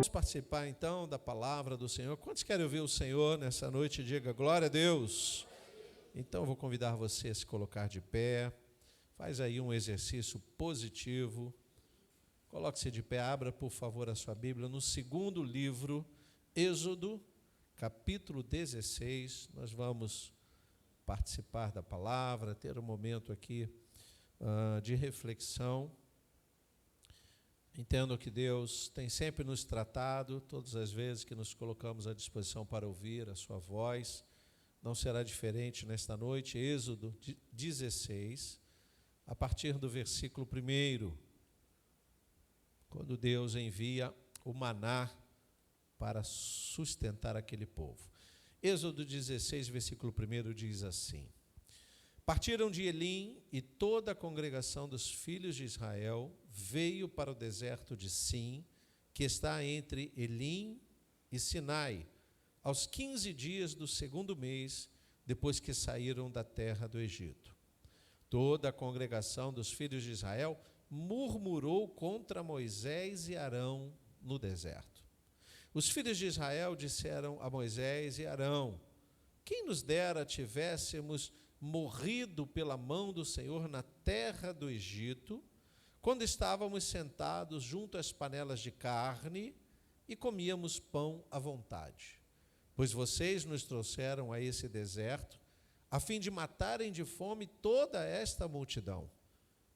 Vamos participar então da palavra do Senhor. Quantos querem ouvir o Senhor nessa noite? Diga glória a Deus. Então eu vou convidar você a se colocar de pé. Faz aí um exercício positivo. Coloque-se de pé, abra por favor a sua Bíblia no segundo livro, Êxodo, capítulo 16. Nós vamos participar da palavra, ter um momento aqui de reflexão. Entendo que Deus tem sempre nos tratado, todas as vezes que nos colocamos à disposição para ouvir a sua voz. Não será diferente nesta noite. Êxodo 16, a partir do versículo 1, quando Deus envia o maná para sustentar aquele povo. Êxodo 16, versículo 1 diz assim: Partiram de Elim, e toda a congregação dos filhos de Israel veio para o deserto de Sim, que está entre Elim e Sinai, aos 15 dias do segundo mês, depois que saíram da terra do Egito. Toda a congregação dos filhos de Israel murmurou contra Moisés e Arão no deserto. Os filhos de Israel disseram a Moisés e Arão: Quem nos dera tivéssemos morrido pela mão do Senhor na terra do Egito, quando estávamos sentados junto às panelas de carne e comíamos pão à vontade. Pois vocês nos trouxeram a esse deserto, a fim de matarem de fome toda esta multidão.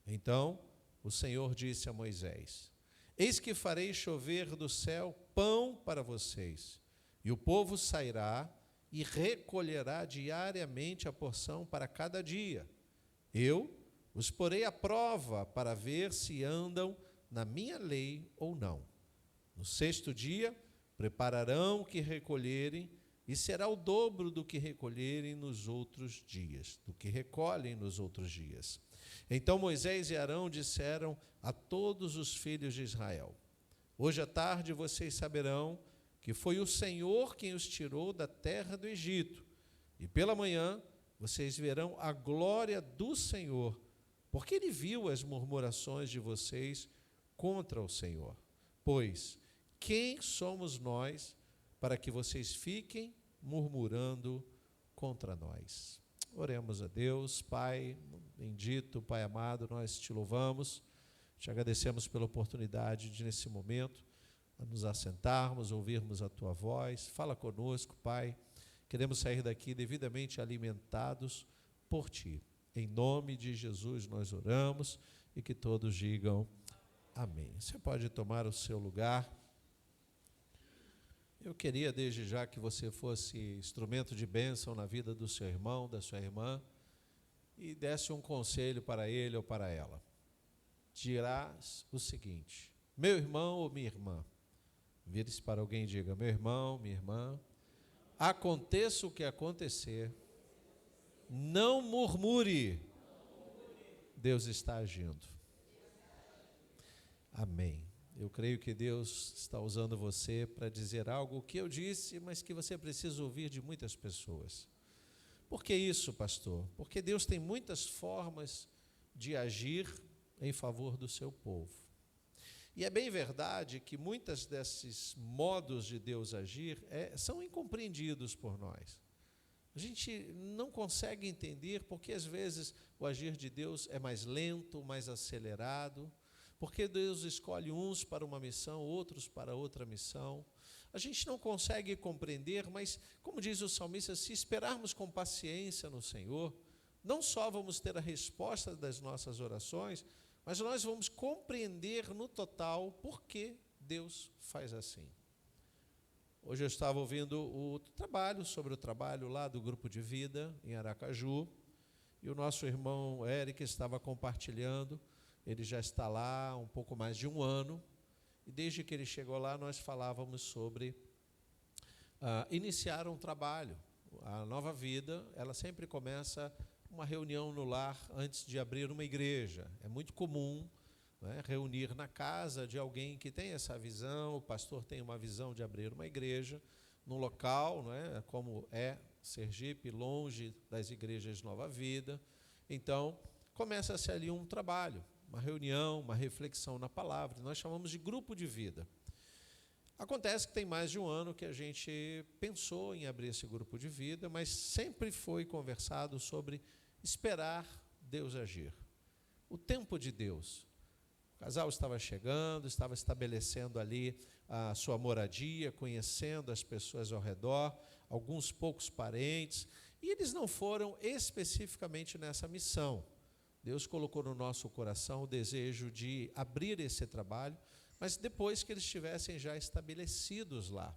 Então o Senhor disse a Moisés: Eis que farei chover do céu pão para vocês, e o povo sairá e recolherá diariamente a porção para cada dia. Eu os porei à prova para ver se andam na minha lei ou não. No sexto dia prepararão o que recolherem, e será o dobro do que recolherem nos outros dias, do que recolhem nos outros dias. Então Moisés e Arão disseram a todos os filhos de Israel: Hoje à tarde vocês saberão que foi o Senhor quem os tirou da terra do Egito, e pela manhã vocês verão a glória do Senhor, porque ele viu as murmurações de vocês contra o Senhor. Pois quem somos nós para que vocês fiquem murmurando contra nós? Oremos a Deus. Pai bendito, Pai amado, nós te louvamos, te agradecemos pela oportunidade de, nesse momento, nos assentarmos, ouvirmos a Tua voz. Fala conosco, Pai. Queremos sair daqui devidamente alimentados por Ti. Em nome de Jesus nós oramos, e que todos digam amém. Você pode tomar o seu lugar. Eu queria desde já que você fosse instrumento de bênção na vida do seu irmão, da sua irmã, e desse um conselho para ele ou para ela. Dirás o seguinte: meu irmão ou minha irmã, vire-se para alguém e diga: meu irmão, minha irmã, aconteça o que acontecer, não murmure, Deus está agindo. Amém. Eu creio que Deus está usando você para dizer algo que eu disse, mas que você precisa ouvir de muitas pessoas. Por que isso, pastor? Porque Deus tem muitas formas de agir em favor do seu povo. E é bem verdade que muitos desses modos de Deus agir são incompreendidos por nós. A gente não consegue entender porque às vezes o agir de Deus é mais lento, mais acelerado, porque Deus escolhe uns para uma missão, outros para outra missão. A gente não consegue compreender, mas, como diz o salmista, se esperarmos com paciência no Senhor, não só vamos ter a resposta das nossas orações, mas nós vamos compreender no total por que Deus faz assim. Hoje eu estava ouvindo sobre o trabalho lá do Grupo de Vida, em Aracaju, e o nosso irmão Eric estava compartilhando. Ele já está lá um pouco mais de um ano, e desde que ele chegou lá, nós falávamos sobre iniciar um trabalho. A Nova Vida, ela sempre começa uma reunião no lar antes de abrir uma igreja. É muito comum, né, reunir na casa de alguém que tem essa visão. O pastor tem uma visão de abrir uma igreja num local, né, como é Sergipe, longe das igrejas Nova Vida. Então, começa-se ali um trabalho, uma reunião, uma reflexão na palavra. Nós chamamos de grupo de vida. Acontece que tem mais de um ano que a gente pensou em abrir esse grupo de vida, mas sempre foi conversado sobre esperar Deus agir. O tempo de Deus. O casal estava chegando, estava estabelecendo ali a sua moradia, conhecendo as pessoas ao redor, alguns poucos parentes, e eles não foram especificamente nessa missão. Deus colocou no nosso coração o desejo de abrir esse trabalho, mas depois que eles estivessem já estabelecidos lá.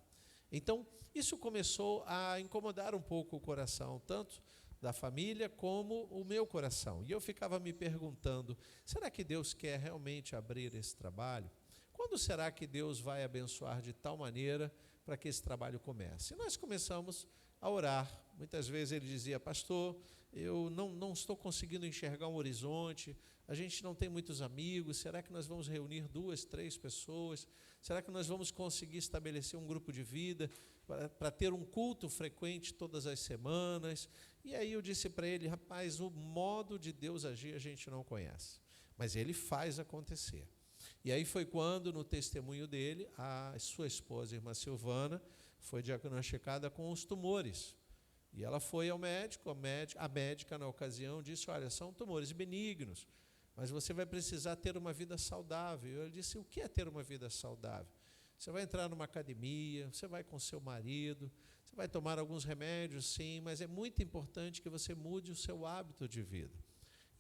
Então, isso começou a incomodar um pouco o coração, tanto da família como o meu coração. E eu ficava me perguntando, será que Deus quer realmente abrir esse trabalho? Quando será que Deus vai abençoar de tal maneira para que esse trabalho comece? E nós começamos a orar. Muitas vezes ele dizia, pastor, eu não estou conseguindo enxergar um horizonte, a gente não tem muitos amigos, será que nós vamos reunir 2, 3 pessoas? Será que nós vamos conseguir estabelecer um grupo de vida para ter um culto frequente todas as semanas? E aí eu disse para ele, rapaz, o modo de Deus agir a gente não conhece, mas ele faz acontecer. E aí foi quando, no testemunho dele, a sua esposa, a irmã Silvana, foi diagnosticada com os tumores. E ela foi ao médico, a médica na ocasião disse, olha, são tumores benignos, mas você vai precisar ter uma vida saudável. Eu disse, o que é ter uma vida saudável? Você vai entrar numa academia, você vai com seu marido, você vai tomar alguns remédios, sim, mas é muito importante que você mude o seu hábito de vida.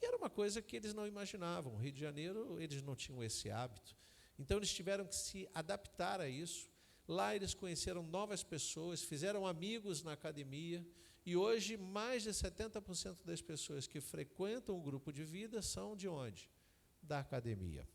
E era uma coisa que eles não imaginavam. No Rio de Janeiro, eles não tinham esse hábito. Então, eles tiveram que se adaptar a isso. Lá, eles conheceram novas pessoas, fizeram amigos na academia, e hoje, mais de 70% das pessoas que frequentam o grupo de vida são de onde? Da academia.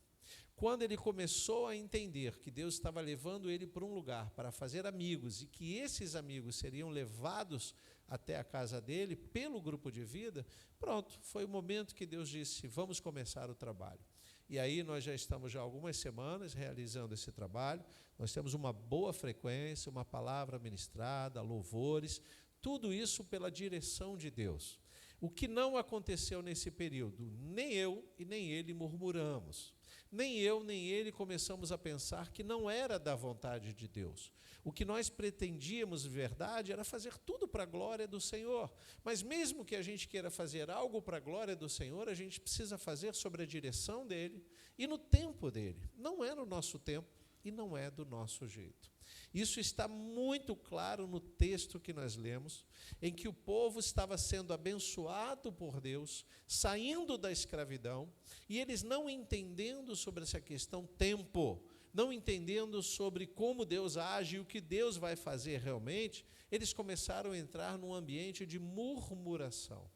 Quando ele começou a entender que Deus estava levando ele para um lugar para fazer amigos e que esses amigos seriam levados até a casa dele pelo grupo de vida, pronto, foi o momento que Deus disse, vamos começar o trabalho. E aí nós já estamos já algumas semanas realizando esse trabalho, nós temos uma boa frequência, uma palavra ministrada, louvores, tudo isso pela direção de Deus. O que não aconteceu nesse período, nem eu e nem ele murmuramos. Nem eu, nem ele começamos a pensar que não era da vontade de Deus. O que nós pretendíamos, de verdade, era fazer tudo para a glória do Senhor. Mas mesmo que a gente queira fazer algo para a glória do Senhor, a gente precisa fazer sobre a direção dele e no tempo dele. Não é no nosso tempo e não é do nosso jeito. Isso está muito claro no texto que nós lemos, em que o povo estava sendo abençoado por Deus, saindo da escravidão, e eles não entendendo sobre essa questão tempo, não entendendo sobre como Deus age e o que Deus vai fazer realmente, eles começaram a entrar num ambiente de murmuração.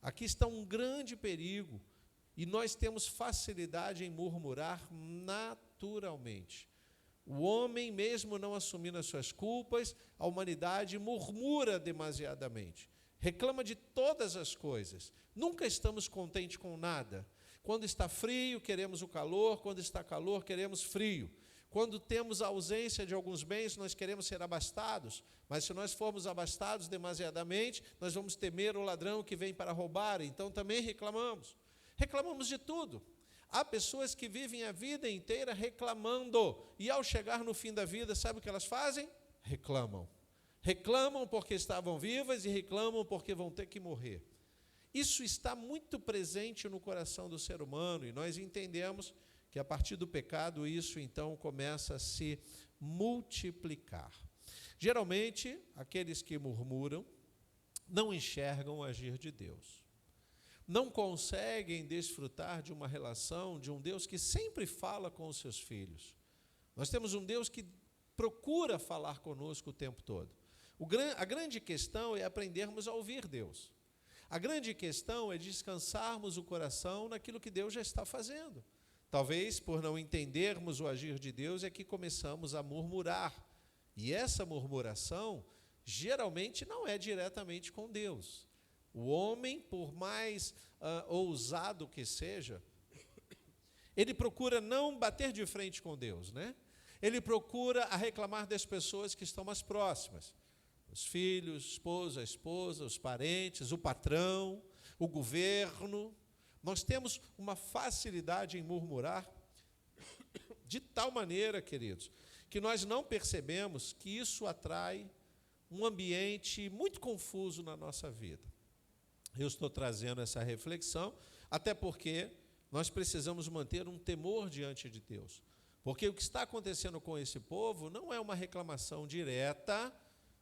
Aqui está um grande perigo, e nós temos facilidade em murmurar naturalmente. O homem, mesmo não assumindo as suas culpas, a humanidade murmura demasiadamente, reclama de todas as coisas, nunca estamos contentes com nada. Quando está frio, queremos o calor, quando está calor, queremos frio. Quando temos a ausência de alguns bens, nós queremos ser abastados, mas se nós formos abastados demasiadamente, nós vamos temer o ladrão que vem para roubar, então também reclamamos. Reclamamos de tudo. Há pessoas que vivem a vida inteira reclamando, e ao chegar no fim da vida, sabe o que elas fazem? Reclamam. Reclamam porque estavam vivas e reclamam porque vão ter que morrer. Isso está muito presente no coração do ser humano, e nós entendemos que a partir do pecado isso então começa a se multiplicar. Geralmente, aqueles que murmuram não enxergam o agir de Deus. Não conseguem desfrutar de uma relação, de um Deus que sempre fala com os seus filhos. Nós temos um Deus que procura falar conosco o tempo todo. A grande questão é aprendermos a ouvir Deus. A grande questão é descansarmos o coração naquilo que Deus já está fazendo. Talvez por não entendermos o agir de Deus é que começamos a murmurar. E essa murmuração geralmente não é diretamente com Deus. O homem, por mais ousado que seja, ele procura não bater de frente com Deus, né? Ele procura a reclamar das pessoas que estão mais próximas. Os filhos, a esposa, os parentes, o patrão, o governo. Nós temos uma facilidade em murmurar de tal maneira, queridos, que nós não percebemos que isso atrai um ambiente muito confuso na nossa vida. Eu estou trazendo essa reflexão, até porque nós precisamos manter um temor diante de Deus. Porque o que está acontecendo com esse povo não é uma reclamação direta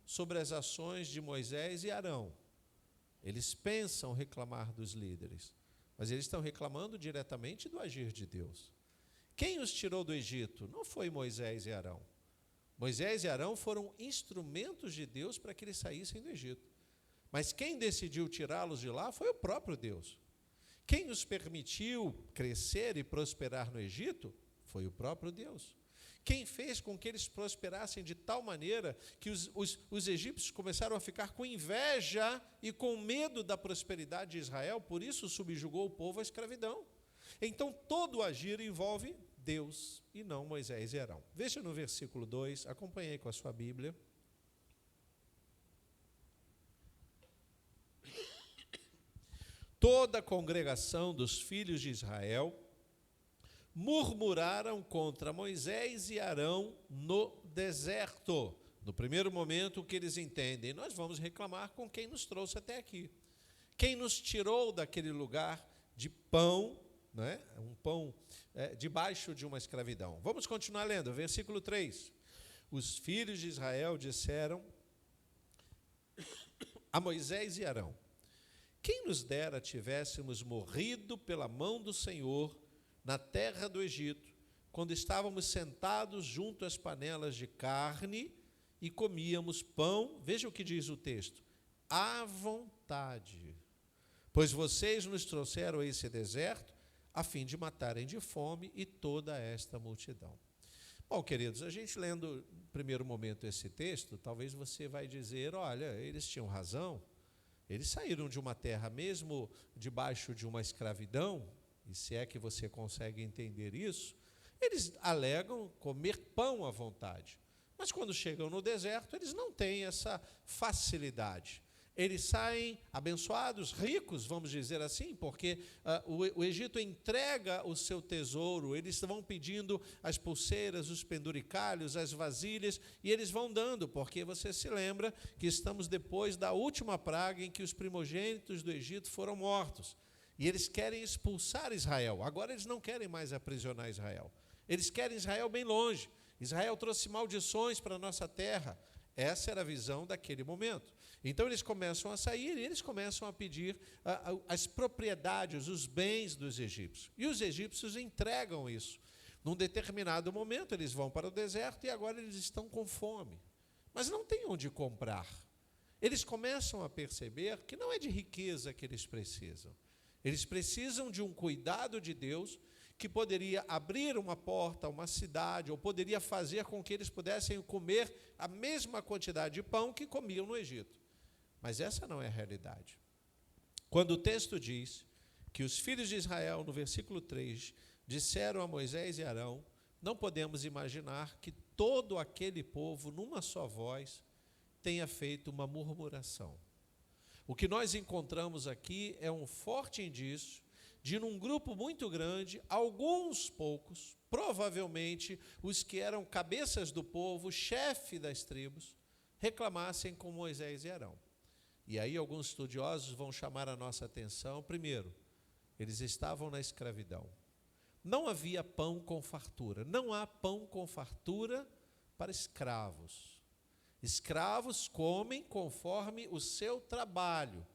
sobre as ações de Moisés e Arão. Eles pensam reclamar dos líderes, mas eles estão reclamando diretamente do agir de Deus. Quem os tirou do Egito? Não foi Moisés e Arão. Moisés e Arão foram instrumentos de Deus para que eles saíssem do Egito. Mas quem decidiu tirá-los de lá foi o próprio Deus. Quem os permitiu crescer e prosperar no Egito foi o próprio Deus. Quem fez com que eles prosperassem de tal maneira que os egípcios começaram a ficar com inveja e com medo da prosperidade de Israel, por isso subjugou o povo à escravidão. Então, todo o agir envolve Deus e não Moisés e Arão. Veja no versículo 2, acompanhei com a sua Bíblia. Toda a congregação dos filhos de Israel murmuraram contra Moisés e Arão no deserto. No primeiro momento, o que eles entendem? Nós vamos reclamar com quem nos trouxe até aqui. Quem nos tirou daquele lugar de pão, né? Um pão debaixo de uma escravidão. Vamos continuar lendo, versículo 3. Os filhos de Israel disseram a Moisés e Arão: quem nos dera tivéssemos morrido pela mão do Senhor na terra do Egito, quando estávamos sentados junto às panelas de carne e comíamos pão, veja o que diz o texto, à vontade, pois vocês nos trouxeram a esse deserto a fim de matarem de fome e toda esta multidão. Bom, queridos, a gente lendo no primeiro momento esse texto, talvez você vai dizer, olha, eles tinham razão, eles saíram de uma terra mesmo debaixo de uma escravidão, e se é que você consegue entender isso, eles alegam comer pão à vontade. Mas quando chegam no deserto, eles não têm essa facilidade. Eles saem abençoados, ricos, vamos dizer assim, porque o Egito entrega o seu tesouro, eles vão pedindo as pulseiras, os penduricalhos, as vasilhas, e eles vão dando, porque você se lembra que estamos depois da última praga em que os primogênitos do Egito foram mortos. E eles querem expulsar Israel. Agora eles não querem mais aprisionar Israel. Eles querem Israel bem longe. Israel trouxe maldições para a nossa terra. Essa era a visão daquele momento. Então eles começam a sair e eles começam a pedir as propriedades, os bens dos egípcios. E os egípcios entregam isso. Num determinado momento eles vão para o deserto e agora eles estão com fome. Mas não tem onde comprar. Eles começam a perceber que não é de riqueza que eles precisam. Eles precisam de um cuidado de Deus que poderia abrir uma porta, uma cidade, ou poderia fazer com que eles pudessem comer a mesma quantidade de pão que comiam no Egito. Mas essa não é a realidade. Quando o texto diz que os filhos de Israel, no versículo 3, disseram a Moisés e Arão, não podemos imaginar que todo aquele povo, numa só voz, tenha feito uma murmuração. O que nós encontramos aqui é um forte indício de, num grupo muito grande, alguns poucos, provavelmente os que eram cabeças do povo, chefe das tribos, reclamassem com Moisés e Arão. E aí alguns estudiosos vão chamar a nossa atenção. Primeiro, eles estavam na escravidão. Não havia pão com fartura. Não há pão com fartura para escravos. Escravos comem conforme o seu trabalho.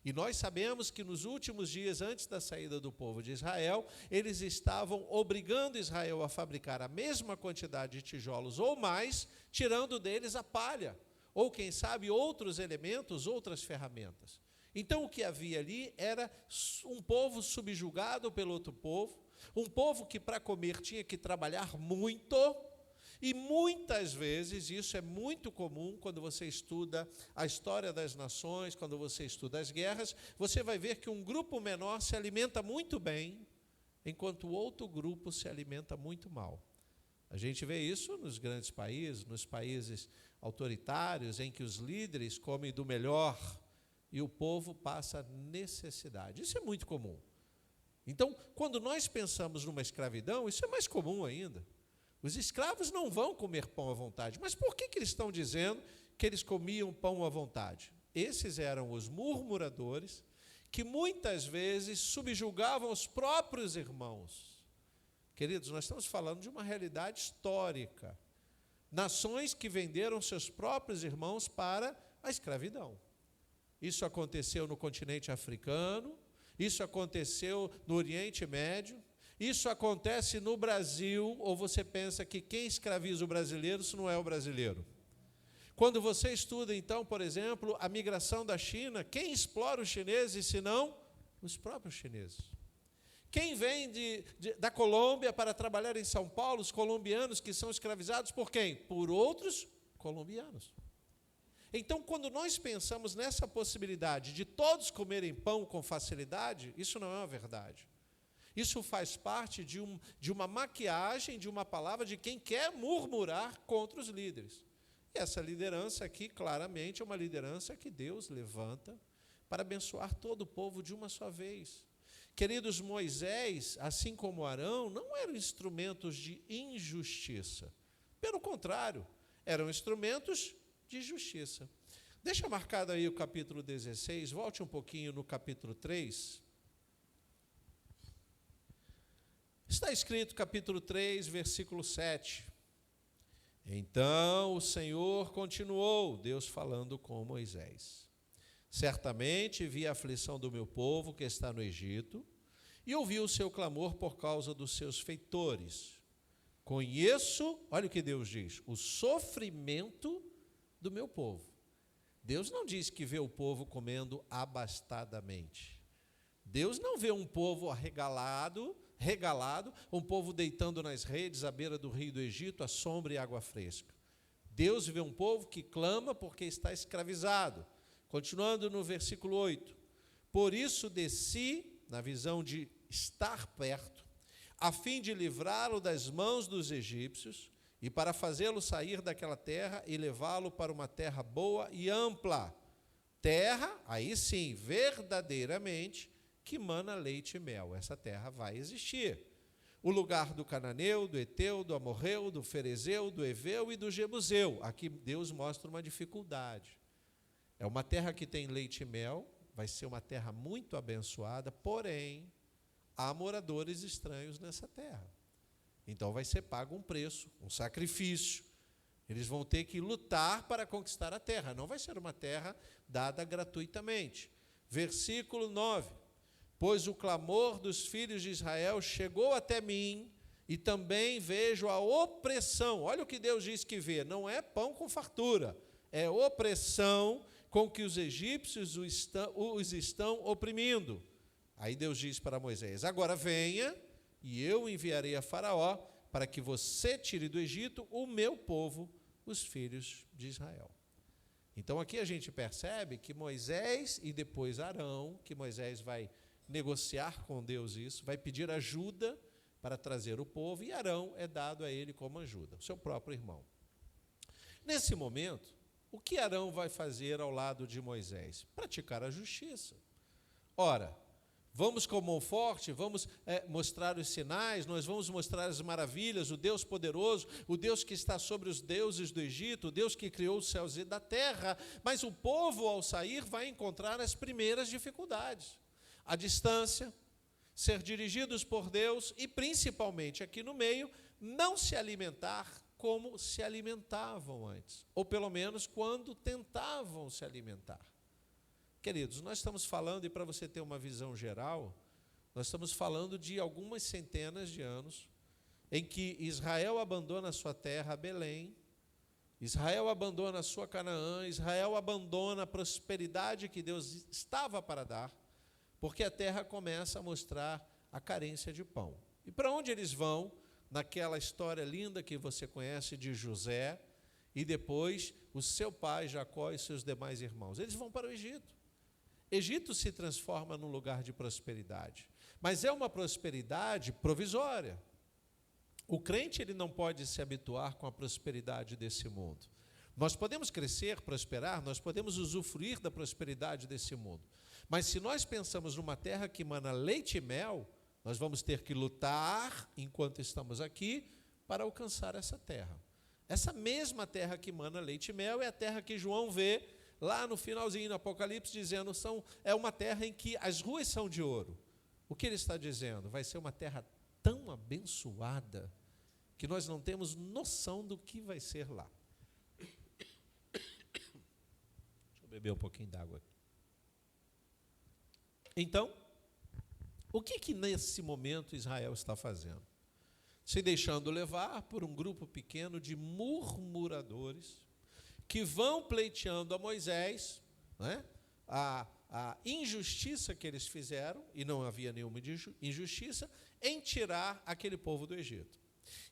E nós sabemos que nos últimos dias, antes da saída do povo de Israel, eles estavam obrigando Israel a fabricar a mesma quantidade de tijolos ou mais, tirando deles a palha, ou quem sabe outros elementos, outras ferramentas. Então o que havia ali era um povo subjugado pelo outro povo, um povo que para comer tinha que trabalhar muito. E muitas vezes, isso é muito comum quando você estuda a história das nações, quando você estuda as guerras, você vai ver que um grupo menor se alimenta muito bem, enquanto o outro grupo se alimenta muito mal. A gente vê isso nos grandes países, nos países autoritários, em que os líderes comem do melhor e o povo passa necessidade. Isso é muito comum. Então, quando nós pensamos numa escravidão, isso é mais comum ainda. Os escravos não vão comer pão à vontade. Mas por que eles estão dizendo que eles comiam pão à vontade? Esses eram os murmuradores, que muitas vezes subjugavam os próprios irmãos. Queridos, nós estamos falando de uma realidade histórica. Nações que venderam seus próprios irmãos para a escravidão. Isso aconteceu no continente africano, isso aconteceu no Oriente Médio, isso acontece no Brasil, ou você pensa que quem escraviza o brasileiro, isso não é o brasileiro? Quando você estuda, então, por exemplo, a migração da China, quem explora os chineses, senão os próprios chineses? Quem vem da Colômbia para trabalhar em São Paulo, os colombianos que são escravizados por quem? Por outros colombianos. Então, quando nós pensamos nessa possibilidade de todos comerem pão com facilidade, isso não é uma verdade. Isso faz parte de uma maquiagem, de uma palavra de quem quer murmurar contra os líderes. E essa liderança aqui, claramente, é uma liderança que Deus levanta para abençoar todo o povo de uma só vez. Queridos, Moisés, assim como Arão, não eram instrumentos de injustiça. Pelo contrário, eram instrumentos de justiça. Deixa marcado aí o capítulo 16, volte um pouquinho no capítulo 3. Está escrito, capítulo 3, versículo 7. Então o Senhor continuou, Deus falando com Moisés. Certamente vi a aflição do meu povo que está no Egito, e ouvi o seu clamor por causa dos seus feitores. Conheço, olha o que Deus diz, o sofrimento do meu povo. Deus não diz que vê o povo comendo abastadamente. Deus não vê um povo regalado, um povo deitando nas redes à beira do rio do Egito, à sombra e água fresca. Deus vê um povo que clama porque está escravizado. Continuando no versículo 8. Por isso desci, na visão de estar perto, a fim de livrá-lo das mãos dos egípcios e para fazê-lo sair daquela terra e levá-lo para uma terra boa e ampla. Terra, aí sim, verdadeiramente, que mana leite e mel. Essa terra vai existir. O lugar do cananeu, do eteu, do amorreu, do ferezeu, do eveu e do jebuseu. Aqui Deus mostra uma dificuldade. É uma terra que tem leite e mel, vai ser uma terra muito abençoada, porém, há moradores estranhos nessa terra. Então vai ser pago um preço, um sacrifício. Eles vão ter que lutar para conquistar a terra. Não vai ser uma terra dada gratuitamente. Versículo 9. Pois o clamor dos filhos de Israel chegou até mim, e também vejo a opressão. Olha o que Deus diz que vê. Não é pão com fartura, é opressão com que os egípcios os estão oprimindo. Aí Deus diz para Moisés, agora venha, e eu enviarei a Faraó, para que você tire do Egito o meu povo, os filhos de Israel. Então aqui a gente percebe que Moisés e depois Arão, que Moisés vai negociar com Deus isso, vai pedir ajuda para trazer o povo, e Arão é dado a ele como ajuda, o seu próprio irmão. Nesse momento, o que Arão vai fazer ao lado de Moisés? Praticar a justiça. Ora, vamos com mão forte, vamos mostrar os sinais, nós vamos mostrar as maravilhas, o Deus poderoso, o Deus que está sobre os deuses do Egito, o Deus que criou os céus e da terra, mas o povo, ao sair, vai encontrar as primeiras dificuldades. A distância, ser dirigidos por Deus e, principalmente aqui no meio, não se alimentar como se alimentavam antes, ou pelo menos quando tentavam se alimentar. Queridos, nós estamos falando, e para você ter uma visão geral, nós estamos falando de algumas centenas de anos em que Israel abandona a sua terra, Belém, Israel abandona a sua Canaã, Israel abandona a prosperidade que Deus estava para dar, porque a terra começa a mostrar a carência de pão. E para onde eles vão? Naquela história linda que você conhece de José, e depois o seu pai Jacó e seus demais irmãos. Eles vão para o Egito. Egito se transforma num lugar de prosperidade, mas é uma prosperidade provisória. O crente ele não pode se habituar com a prosperidade desse mundo. Nós podemos crescer, prosperar, nós podemos usufruir da prosperidade desse mundo, mas se nós pensamos numa terra que mana leite e mel, nós vamos ter que lutar, enquanto estamos aqui, para alcançar essa terra. Essa mesma terra que mana leite e mel é a terra que João vê lá no finalzinho do Apocalipse, dizendo é uma terra em que as ruas são de ouro. O que ele está dizendo? Vai ser uma terra tão abençoada que nós não temos noção do que vai ser lá. Deixa eu beber um pouquinho d'água aqui. Então, o que nesse momento Israel está fazendo? Se deixando levar por um grupo pequeno de murmuradores que vão pleiteando a Moisés, né, a injustiça que eles fizeram, e não havia nenhuma injustiça, em tirar aquele povo do Egito.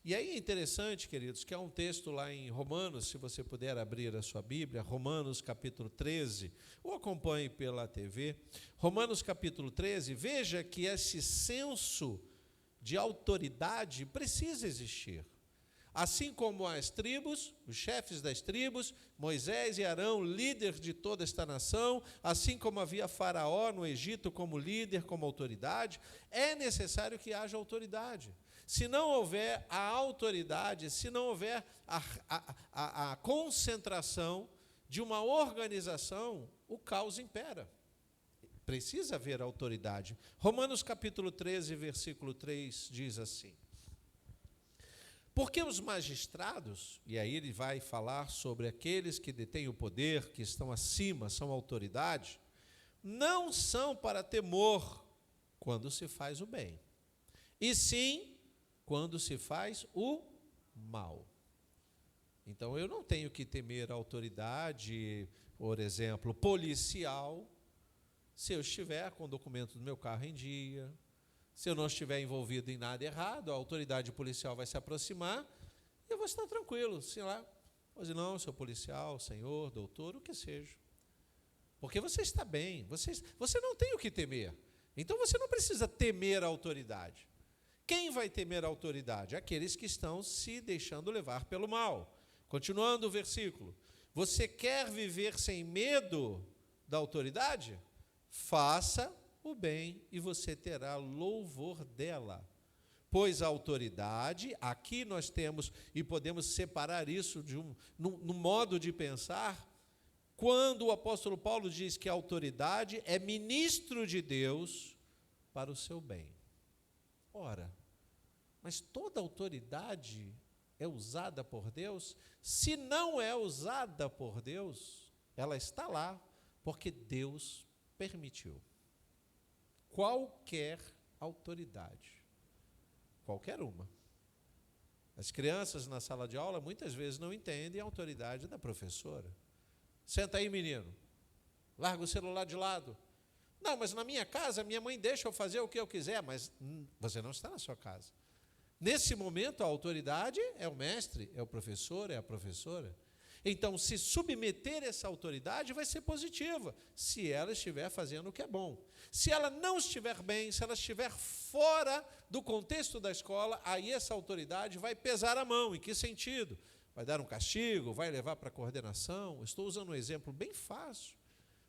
E aí é interessante, queridos, que há um texto lá em Romanos, se você puder abrir a sua Bíblia, Romanos capítulo 13, ou acompanhe pela TV, Romanos capítulo 13, veja que esse senso de autoridade precisa existir. Assim como as tribos, os chefes das tribos, Moisés e Arão, líder de toda esta nação, assim como havia Faraó no Egito como líder, como autoridade, é necessário que haja autoridade. Se não houver a autoridade, se não houver a concentração de uma organização, o caos impera. Precisa haver autoridade. Romanos capítulo 13, versículo 3 diz assim: porque os magistrados, e aí ele vai falar sobre aqueles que detêm o poder, que estão acima, são autoridade, não são para temor quando se faz o bem, e sim quando se faz o mal. Então eu não tenho que temer a autoridade, por exemplo, policial, se eu estiver com o documento do meu carro em dia, se eu não estiver envolvido em nada errado, a autoridade policial vai se aproximar e eu vou estar tranquilo. Se lá, pois não, seu policial, senhor, doutor, o que seja. Porque você está bem, você não tem o que temer. Então você não precisa temer a autoridade. Quem vai temer a autoridade? Aqueles que estão se deixando levar pelo mal. Continuando o versículo. Você quer viver sem medo da autoridade? Faça o bem e você terá louvor dela. Pois a autoridade, aqui nós temos, e podemos separar isso no modo de pensar, quando o apóstolo Paulo diz que a autoridade é ministro de Deus para o seu bem. Ora, mas toda autoridade é usada por Deus? Se não é usada por Deus, ela está lá porque Deus permitiu. Qualquer autoridade, qualquer uma. As crianças na sala de aula muitas vezes não entendem a autoridade da professora. Senta aí, menino, larga o celular de lado. Não, mas na minha casa, minha mãe deixa eu fazer o que eu quiser, mas você não está na sua casa. Nesse momento, a autoridade é o mestre, é o professor, é a professora. Então, se submeter essa autoridade vai ser positiva, se ela estiver fazendo o que é bom. Se ela não estiver bem, se ela estiver fora do contexto da escola, aí essa autoridade vai pesar a mão. Em que sentido? Vai dar um castigo, vai levar para a coordenação. Estou usando um exemplo bem fácil,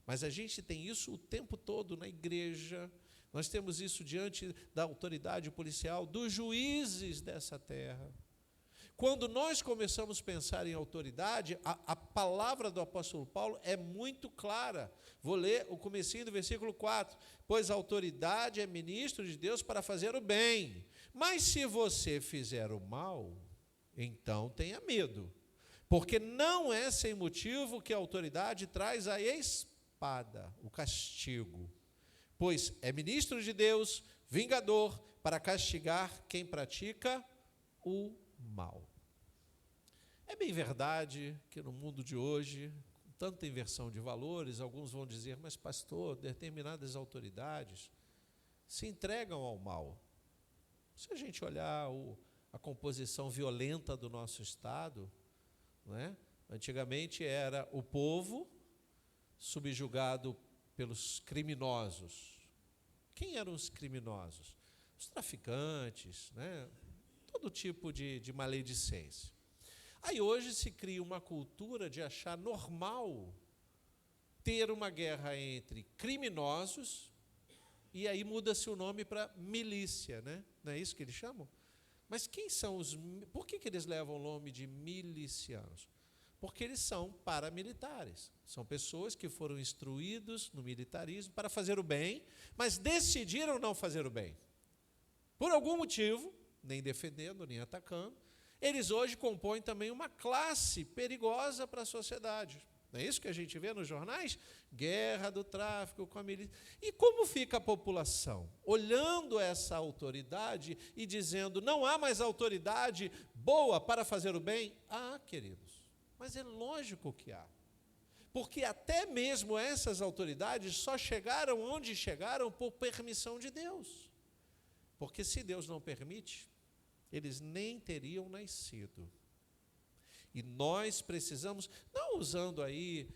mas a gente tem isso o tempo todo na igreja. Nós temos isso diante da autoridade policial, dos juízes dessa terra. Quando nós começamos a pensar em autoridade, a palavra do apóstolo Paulo é muito clara. Vou ler o comecinho do versículo 4. Pois a autoridade é ministro de Deus para fazer o bem. Mas se você fizer o mal, então tenha medo. Porque não é sem motivo que a autoridade traz a espada, o castigo. Pois é ministro de Deus, vingador, para castigar quem pratica o mal. É bem verdade que no mundo de hoje, com tanta inversão de valores, alguns vão dizer, mas pastor, determinadas autoridades se entregam ao mal. Se a gente olhar a composição violenta do nosso Estado, não é? Antigamente era o povo subjugado pelos criminosos. Quem eram os criminosos? Os traficantes, né? Todo tipo de maledicência. Aí hoje se cria uma cultura de achar normal ter uma guerra entre criminosos, e aí muda-se o nome para milícia, né? Não é isso que eles chamam? Mas quem são os... Por que eles levam o nome de milicianos? Porque eles são paramilitares. São pessoas que foram instruídos no militarismo para fazer o bem, mas decidiram não fazer o bem. Por algum motivo, nem defendendo, nem atacando, eles hoje compõem também uma classe perigosa para a sociedade. Não é isso que a gente vê nos jornais? Guerra do tráfico com a milícia. E como fica a população? Olhando essa autoridade e dizendo, não há mais autoridade boa para fazer o bem? Ah, queridos, mas é lógico que há. Porque até mesmo essas autoridades só chegaram onde chegaram por permissão de Deus. Porque se Deus não permite, eles nem teriam nascido. E nós precisamos, não usando aí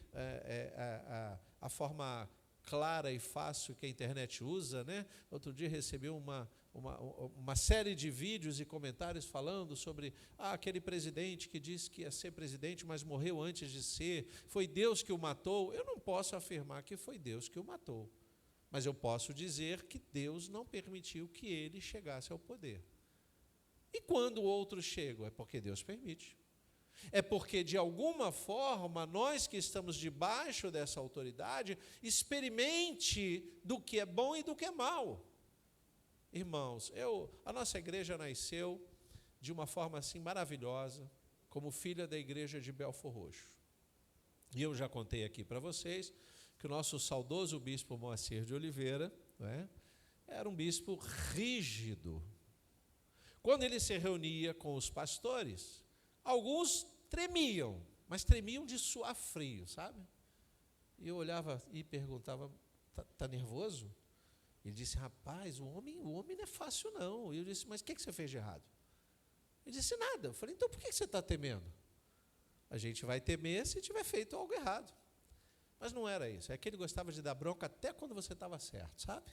a forma clara e fácil que a internet usa, né? Outro dia recebi uma série de vídeos e comentários falando sobre aquele presidente que disse que ia ser presidente, mas morreu antes de ser, foi Deus que o matou. Eu não posso afirmar que foi Deus que o matou, mas eu posso dizer que Deus não permitiu que ele chegasse ao poder. E quando outros chegam, é porque Deus permite. É porque, de alguma forma, nós que estamos debaixo dessa autoridade, experimente do que é bom e do que é mal. Irmãos, a nossa igreja nasceu de uma forma assim maravilhosa, como filha da igreja de Belfor Roxo. E eu já contei aqui para vocês que o nosso saudoso bispo Moacir de Oliveira, né, era um bispo rígido. Quando ele se reunia com os pastores, alguns tremiam, mas tremiam de suar frio, sabe? E eu olhava e perguntava, tá nervoso? Ele disse, rapaz, o homem não é fácil não. E eu disse, mas o que você fez de errado? Ele disse, nada. Eu falei, então por que você está temendo? A gente vai temer se tiver feito algo errado. Mas não era isso, é que ele gostava de dar bronca até quando você estava certo, sabe?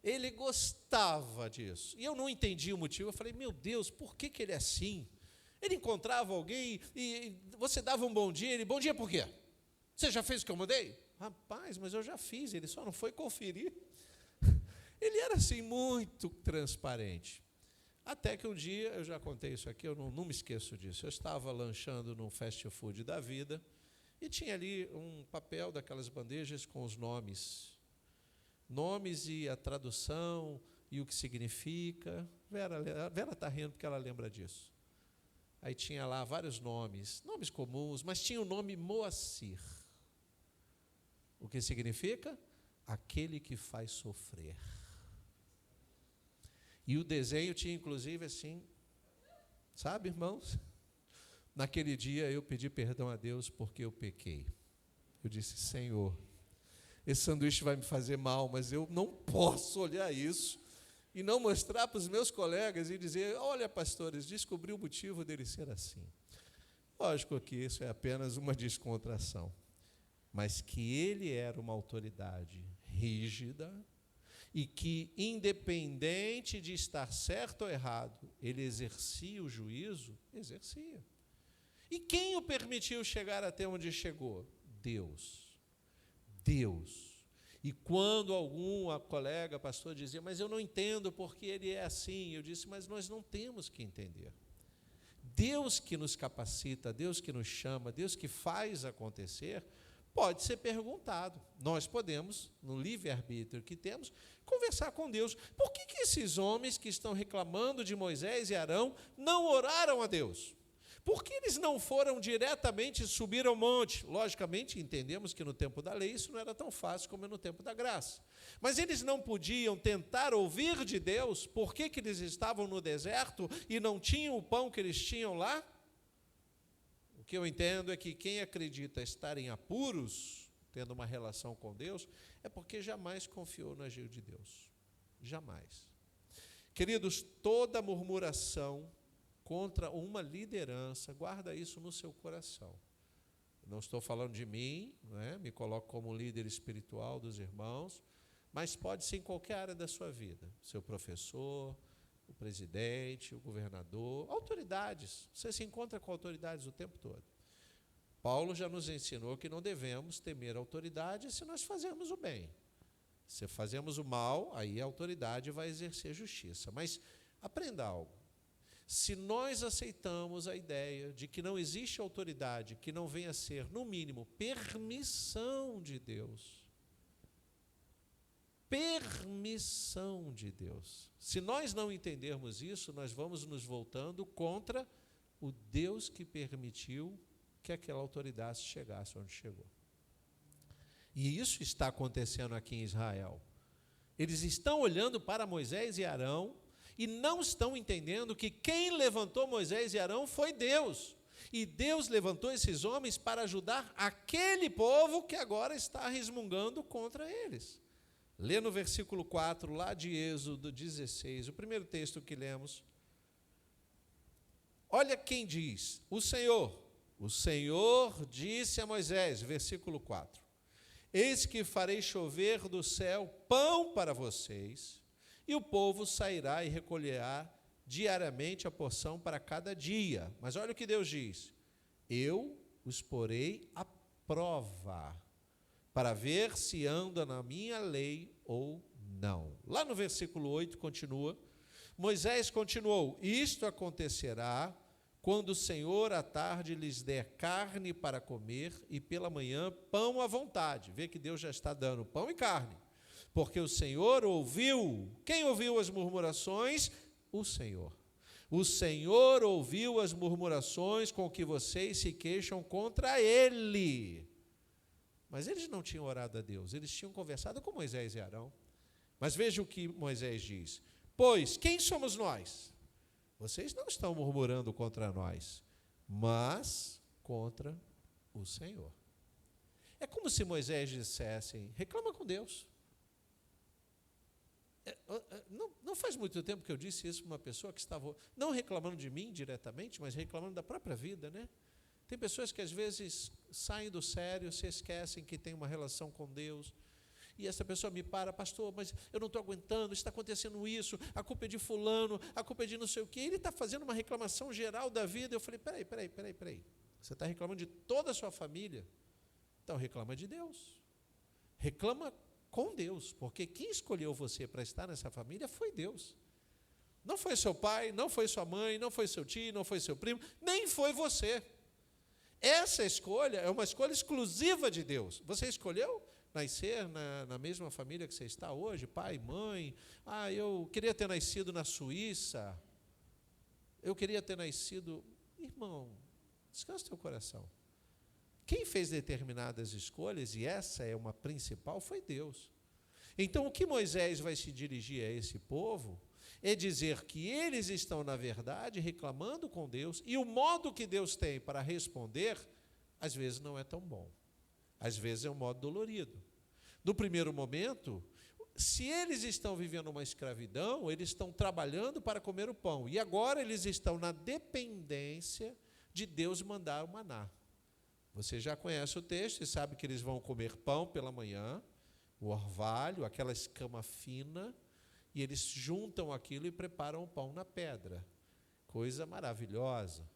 Ele gostava disso. E eu não entendi o motivo, eu falei, meu Deus, por que ele é assim? Ele encontrava alguém e você dava um bom dia, ele, bom dia por quê? Você já fez o que eu mandei? Rapaz, mas eu já fiz, ele só não foi conferir. Ele era assim, muito transparente. Até que um dia, eu já contei isso aqui, eu não me esqueço disso, eu estava lanchando num fast food da vida e tinha ali um papel daquelas bandejas com os nomes e a tradução e o que significa. Vera está rindo porque ela lembra disso. Aí tinha lá vários nomes comuns, mas tinha o nome Moacir. O que significa? Aquele que faz sofrer. E o desenho tinha, inclusive, assim, sabe, irmãos? Naquele dia eu pedi perdão a Deus porque eu pequei. Eu disse, Senhor, esse sanduíche vai me fazer mal, mas eu não posso olhar isso e não mostrar para os meus colegas e dizer, olha, pastores, descobri o motivo dele ser assim. Lógico que isso é apenas uma descontração, mas que ele era uma autoridade rígida e que, independente de estar certo ou errado, ele exercia o juízo, exercia. E quem o permitiu chegar até onde chegou? Deus. Deus. E quando algum colega, pastor, dizia, mas eu não entendo porque ele é assim, eu disse, mas nós não temos que entender. Deus que nos capacita, Deus que nos chama, Deus que faz acontecer, pode ser perguntado. Nós podemos, no livre-arbítrio que temos, conversar com Deus. Por que esses homens que estão reclamando de Moisés e Arão não oraram a Deus? Por que eles não foram diretamente subir ao monte? Logicamente, entendemos que no tempo da lei isso não era tão fácil como no tempo da graça. Mas eles não podiam tentar ouvir de Deus por que eles estavam no deserto e não tinham o pão que eles tinham lá? O que eu entendo é que quem acredita estar em apuros, tendo uma relação com Deus, é porque jamais confiou no agir de Deus. Jamais. Queridos, toda murmuração contra uma liderança, guarda isso no seu coração. Não estou falando de mim, né? Me coloco como líder espiritual dos irmãos, mas pode ser em qualquer área da sua vida. Seu professor, o presidente, o governador, autoridades. Você se encontra com autoridades o tempo todo. Paulo já nos ensinou que não devemos temer autoridade se nós fazermos o bem. Se fazemos o mal, aí a autoridade vai exercer justiça. Mas aprenda algo. Se nós aceitamos a ideia de que não existe autoridade que não venha a ser, no mínimo, permissão de Deus, se nós não entendermos isso, nós vamos nos voltando contra o Deus que permitiu que aquela autoridade chegasse onde chegou. E isso está acontecendo aqui em Israel. Eles estão olhando para Moisés e Arão e não estão entendendo que quem levantou Moisés e Arão foi Deus. E Deus levantou esses homens para ajudar aquele povo que agora está resmungando contra eles. Lê no versículo 4, lá de Êxodo 16, o primeiro texto que lemos. Olha quem diz, o Senhor disse a Moisés, versículo 4, eis que farei chover do céu pão para vocês, e o povo sairá e recolherá diariamente a porção para cada dia. Mas olha o que Deus diz, eu os porei à prova, para ver se anda na minha lei ou não. Lá no versículo 8 continua, Moisés continuou, isto acontecerá quando o Senhor à tarde lhes der carne para comer e pela manhã pão à vontade. Vê que Deus já está dando pão e carne. Porque o Senhor ouviu. Quem ouviu as murmurações? O Senhor. O Senhor ouviu as murmurações com que vocês se queixam contra Ele. Mas eles não tinham orado a Deus, eles tinham conversado com Moisés e Arão. Mas veja o que Moisés diz. Pois, quem somos nós? Vocês não estão murmurando contra nós, mas contra o Senhor. É como se Moisés dissesse, reclama com Deus. Não faz muito tempo que eu disse isso para uma pessoa que estava, não reclamando de mim diretamente, mas reclamando da própria vida, né? Tem pessoas que às vezes saem do sério, se esquecem que tem uma relação com Deus, e essa pessoa me para, pastor, mas eu não estou aguentando, está acontecendo isso, a culpa é de fulano, a culpa é de não sei o quê. Ele está fazendo uma reclamação geral da vida. Eu falei, peraí. Você está reclamando de toda a sua família? Então reclama de Deus. Reclama com Deus, porque quem escolheu você para estar nessa família foi Deus. Não foi seu pai, não foi sua mãe, não foi seu tio, não foi seu primo, nem foi você. Essa escolha é uma escolha exclusiva de Deus. Você escolheu nascer na mesma família que você está hoje, pai, mãe. Eu queria ter nascido na Suíça. Eu queria ter nascido... Irmão, descansa o teu coração. Quem fez determinadas escolhas, e essa é uma principal, foi Deus. Então, o que Moisés vai se dirigir a esse povo é dizer que eles estão, na verdade, reclamando com Deus, e o modo que Deus tem para responder, às vezes não é tão bom. Às vezes é um modo dolorido. No primeiro momento, se eles estão vivendo uma escravidão, eles estão trabalhando para comer o pão. E agora eles estão na dependência de Deus mandar o maná. Você já conhece o texto e sabe que eles vão comer pão pela manhã, o orvalho, aquela escama fina, e eles juntam aquilo e preparam o pão na pedra. Coisa maravilhosa.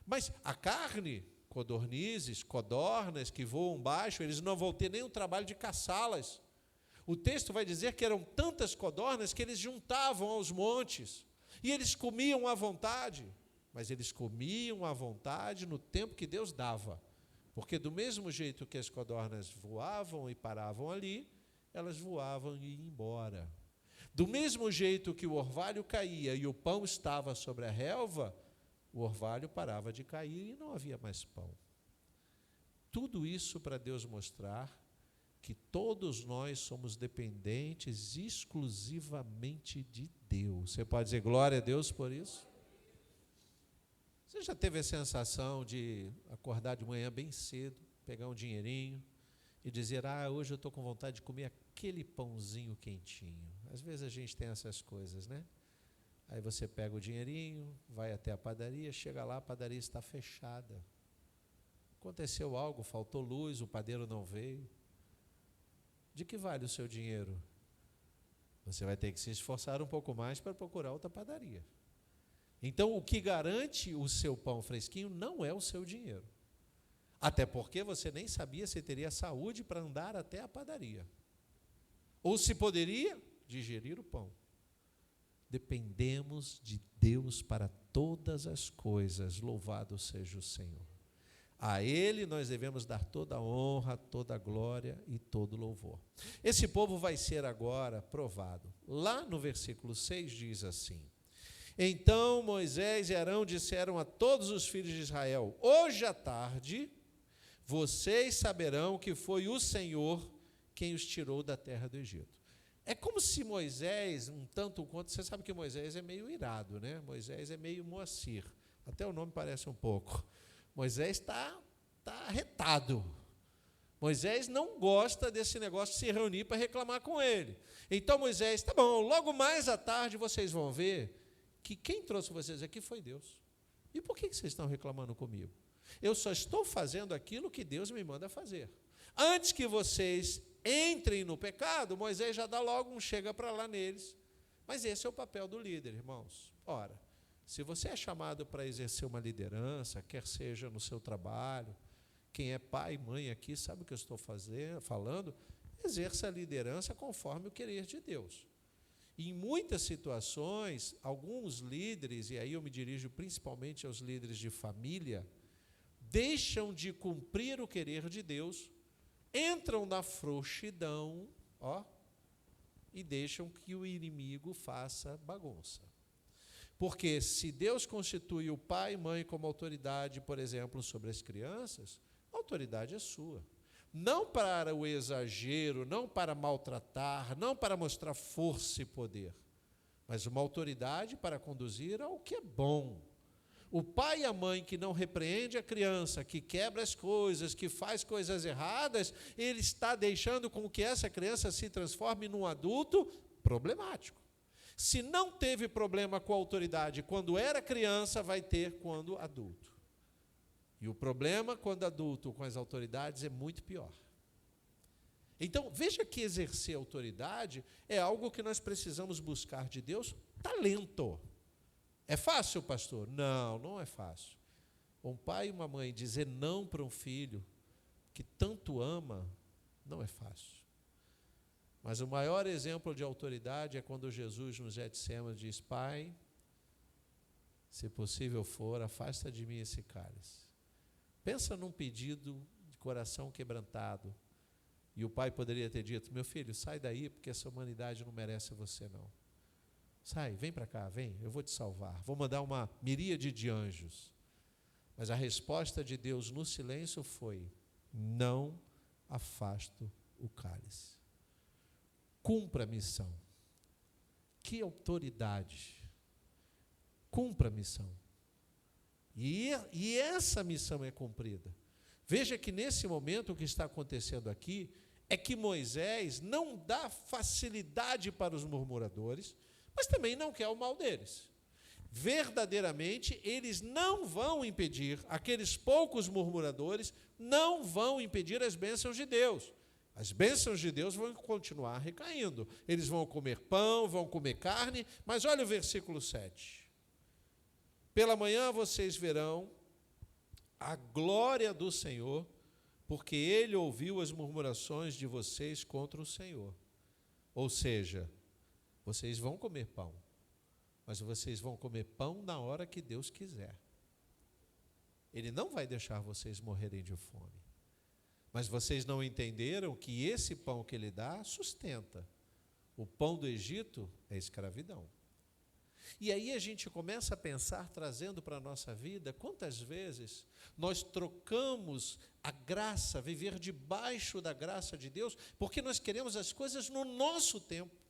Mas a carne... codornizes, codornas que voam baixo, eles não vão ter nem o trabalho de caçá-las. O texto vai dizer que eram tantas codornas que eles juntavam aos montes, e eles comiam à vontade, mas eles comiam à vontade no tempo que Deus dava, porque do mesmo jeito que as codornas voavam e paravam ali, elas voavam e iam embora. Do mesmo jeito que o orvalho caía e o pão estava sobre a relva, o orvalho parava de cair e não havia mais pão. Tudo isso para Deus mostrar que todos nós somos dependentes exclusivamente de Deus. Você pode dizer glória a Deus por isso? Você já teve a sensação de acordar de manhã bem cedo, pegar um dinheirinho e dizer, hoje eu estou com vontade de comer aquele pãozinho quentinho? Às vezes a gente tem essas coisas, né? Aí você pega o dinheirinho, vai até a padaria, chega lá, a padaria está fechada. Aconteceu algo, faltou luz, o padeiro não veio. De que vale o seu dinheiro? Você vai ter que se esforçar um pouco mais para procurar outra padaria. Então, o que garante o seu pão fresquinho não é o seu dinheiro. Até porque você nem sabia se teria saúde para andar até a padaria. Ou se poderia digerir o pão. Dependemos de Deus para todas as coisas, louvado seja o Senhor. A Ele nós devemos dar toda a honra, toda a glória e todo o louvor. Esse povo vai ser agora provado. Lá no versículo 6 diz assim: então Moisés e Arão disseram a todos os filhos de Israel: hoje à tarde vocês saberão que foi o Senhor quem os tirou da terra do Egito. É como se Moisés, um tanto quanto, você sabe que Moisés é meio irado, né? Moisés é meio Moacir, até o nome parece um pouco. Moisés está arretado. Moisés não gosta desse negócio de se reunir para reclamar com ele. Então Moisés, tá bom, logo mais à tarde vocês vão ver que quem trouxe vocês aqui foi Deus. E por que vocês estão reclamando comigo? Eu só estou fazendo aquilo que Deus me manda fazer. Antes que vocês entrem no pecado, Moisés já dá logo um chega para lá neles. Mas esse é o papel do líder, irmãos. Ora, se você é chamado para exercer uma liderança, quer seja no seu trabalho, quem é pai e mãe aqui sabe o que eu estou falando, exerça a liderança conforme o querer de Deus. Em muitas situações, alguns líderes, e aí eu me dirijo principalmente aos líderes de família, deixam de cumprir o querer de Deus, entram na frouxidão, e deixam que o inimigo faça bagunça. Porque se Deus constitui o pai e mãe como autoridade, por exemplo, sobre as crianças, a autoridade é sua. Não para o exagero, não para maltratar, não para mostrar força e poder, mas uma autoridade para conduzir ao que é bom. O pai e a mãe que não repreende a criança, que quebra as coisas, que faz coisas erradas, ele está deixando com que essa criança se transforme num adulto problemático. Se não teve problema com a autoridade quando era criança, vai ter quando adulto. E o problema, quando adulto, com as autoridades, é muito pior. Então, veja que exercer autoridade é algo que nós precisamos buscar de Deus, talento. É fácil, pastor? Não, não é fácil. Um pai e uma mãe dizer não para um filho que tanto ama, não é fácil. Mas o maior exemplo de autoridade é quando Jesus no Getsêmani diz: Pai, se possível for, afasta de mim esse cálice. Pensa num pedido de coração quebrantado. E o pai poderia ter dito: meu filho, sai daí, porque essa humanidade não merece você, não. Sai, vem para cá, vem, eu vou te salvar. Vou mandar uma miríade de anjos. Mas a resposta de Deus no silêncio foi: não afasto o cálice. Cumpra a missão. Que autoridade. Cumpra a missão. E essa missão é cumprida. Veja que nesse momento o que está acontecendo aqui é que Moisés não dá facilidade para os murmuradores, mas também não quer o mal deles. Verdadeiramente, eles não vão impedir, aqueles poucos murmuradores não vão impedir as bênçãos de Deus. As bênçãos de Deus vão continuar recaindo. Eles vão comer pão, vão comer carne, mas olha o versículo 7. Pela manhã vocês verão a glória do Senhor, porque Ele ouviu as murmurações de vocês contra o Senhor. Ou seja, vocês vão comer pão, mas vocês vão comer pão na hora que Deus quiser. Ele não vai deixar vocês morrerem de fome. Mas vocês não entenderam que esse pão que Ele dá sustenta. O pão do Egito é escravidão. E aí a gente começa a pensar, trazendo para a nossa vida, quantas vezes nós trocamos a graça, viver debaixo da graça de Deus, porque nós queremos as coisas no nosso tempo.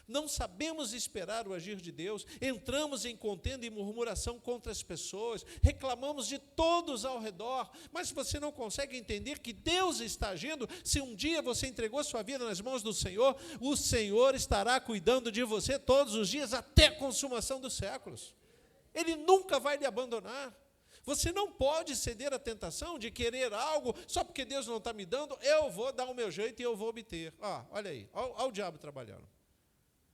Não sabemos esperar o agir de Deus, entramos em contenda e murmuração contra as pessoas, reclamamos de todos ao redor, mas você não consegue entender que Deus está agindo. Se um dia você entregou sua vida nas mãos do Senhor, o Senhor estará cuidando de você todos os dias até a consumação dos séculos. Ele nunca vai lhe abandonar. Você não pode ceder à tentação de querer algo só porque Deus não está me dando, eu vou dar o meu jeito e eu vou obter. Olha aí, olha o diabo trabalhando.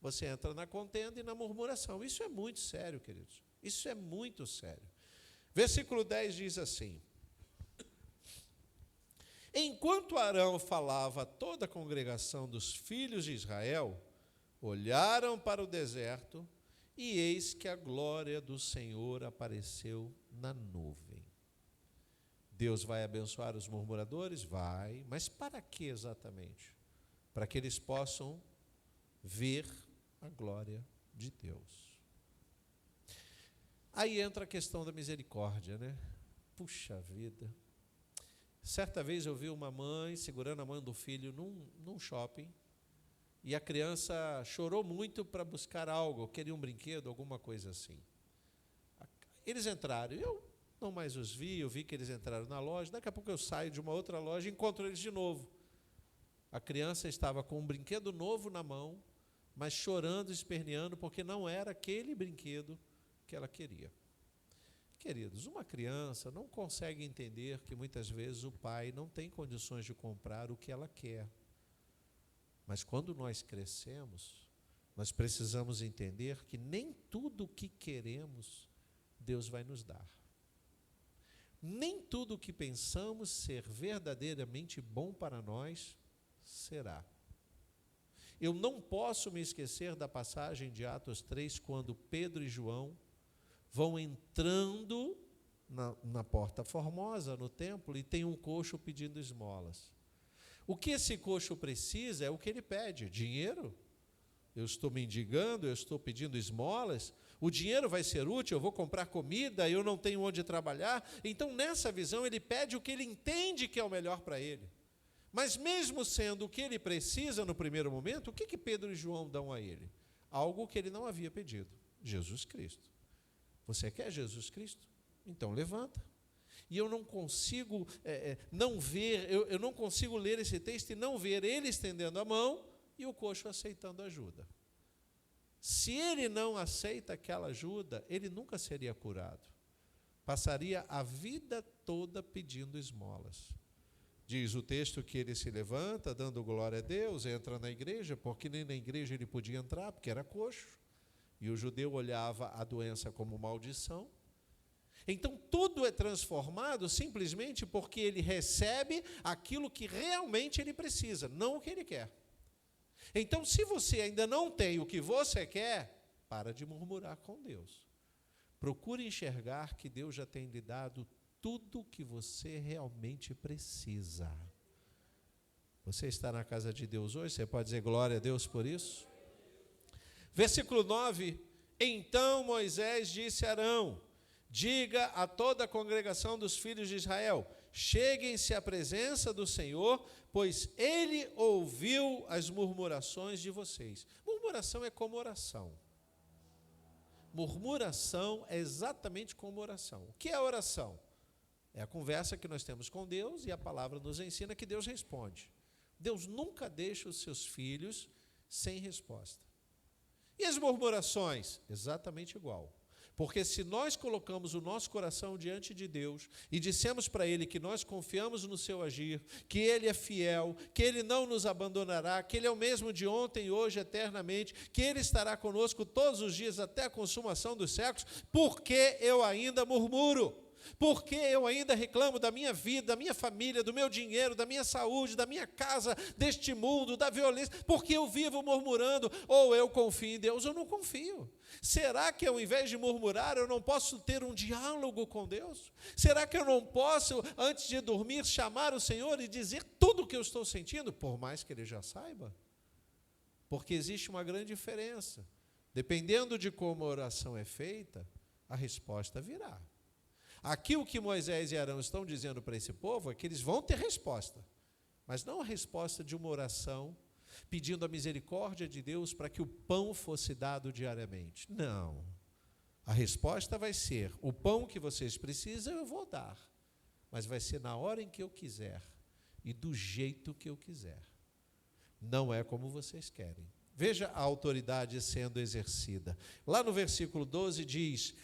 Você entra na contenda e na murmuração. Isso é muito sério, queridos. Isso é muito sério. Versículo 10 diz assim: enquanto Arão falava a toda a congregação dos filhos de Israel, olharam para o deserto e eis que a glória do Senhor apareceu na nuvem. Deus vai abençoar os murmuradores? Vai, mas para que exatamente? Para que eles possam ver a glória de Deus. Aí entra a questão da misericórdia, né? Puxa vida. Certa vez eu vi uma mãe segurando a mão do filho num shopping, e a criança chorou muito para buscar algo, queria um brinquedo, alguma coisa assim. Eles entraram, eu não mais os vi, eu vi que eles entraram na loja, daqui a pouco eu saio de uma outra loja e encontro eles de novo. A criança estava com um brinquedo novo na mão, mas chorando, esperneando, porque não era aquele brinquedo que ela queria. Queridos, uma criança não consegue entender que muitas vezes o pai não tem condições de comprar o que ela quer. Mas quando nós crescemos, nós precisamos entender que nem tudo o que queremos, Deus vai nos dar. Nem tudo o que pensamos ser verdadeiramente bom para nós, será. Eu não posso me esquecer da passagem de Atos 3, quando Pedro e João vão entrando na porta formosa, no templo, e tem um coxo pedindo esmolas. O que esse coxo precisa é o que ele pede: dinheiro. Eu estou mendigando, eu estou pedindo esmolas, o dinheiro vai ser útil, eu vou comprar comida, eu não tenho onde trabalhar. Então, nessa visão, ele pede o que ele entende que é o melhor para ele. Mas mesmo sendo o que ele precisa no primeiro momento, o que Pedro e João dão a ele? Algo que ele não havia pedido: Jesus Cristo. Você quer Jesus Cristo? Então levanta. E eu não consigo não ver, eu não consigo ler esse texto e não ver ele estendendo a mão e o coxo aceitando ajuda. Se ele não aceita aquela ajuda, ele nunca seria curado. Passaria a vida toda pedindo esmolas. Diz o texto que ele se levanta, dando glória a Deus, entra na igreja, porque nem na igreja ele podia entrar, porque era coxo. E o judeu olhava a doença como maldição. Então, tudo é transformado simplesmente porque ele recebe aquilo que realmente ele precisa, não o que ele quer. Então, se você ainda não tem o que você quer, para de murmurar com Deus. Procure enxergar que Deus já tem lhe dado tudo o que você realmente precisa. Você está na casa de Deus hoje? Você pode dizer glória a Deus por isso? Versículo 9: Então Moisés disse a Arão: diga a toda a congregação dos filhos de Israel: cheguem-se à presença do Senhor, pois ele ouviu as murmurações de vocês. Murmuração é como oração. Murmuração é exatamente como oração. O que é oração? É a conversa que nós temos com Deus, e a palavra nos ensina que Deus responde. Deus nunca deixa os seus filhos sem resposta. E as murmurações? Exatamente igual. Porque se nós colocamos o nosso coração diante de Deus e dissemos para Ele que nós confiamos no seu agir, que Ele é fiel, que Ele não nos abandonará, que Ele é o mesmo de ontem e hoje eternamente, que Ele estará conosco todos os dias até a consumação dos séculos, por que eu ainda murmuro? Por que eu ainda reclamo da minha vida, da minha família, do meu dinheiro, da minha saúde, da minha casa, deste mundo, da violência? Porque eu vivo murmurando? Ou eu confio em Deus ou não confio? Será que ao invés de murmurar eu não posso ter um diálogo com Deus? Será que eu não posso, antes de dormir, chamar o Senhor e dizer tudo o que eu estou sentindo, por mais que Ele já saiba? Porque existe uma grande diferença. Dependendo de como a oração é feita, a resposta virá. Aqui o que Moisés e Arão estão dizendo para esse povo é que eles vão ter resposta, mas não a resposta de uma oração pedindo a misericórdia de Deus para que o pão fosse dado diariamente. Não. A resposta vai ser: o pão que vocês precisam eu vou dar, mas vai ser na hora em que eu quiser e do jeito que eu quiser. Não é como vocês querem. Veja a autoridade sendo exercida. Lá no versículo 12 diz: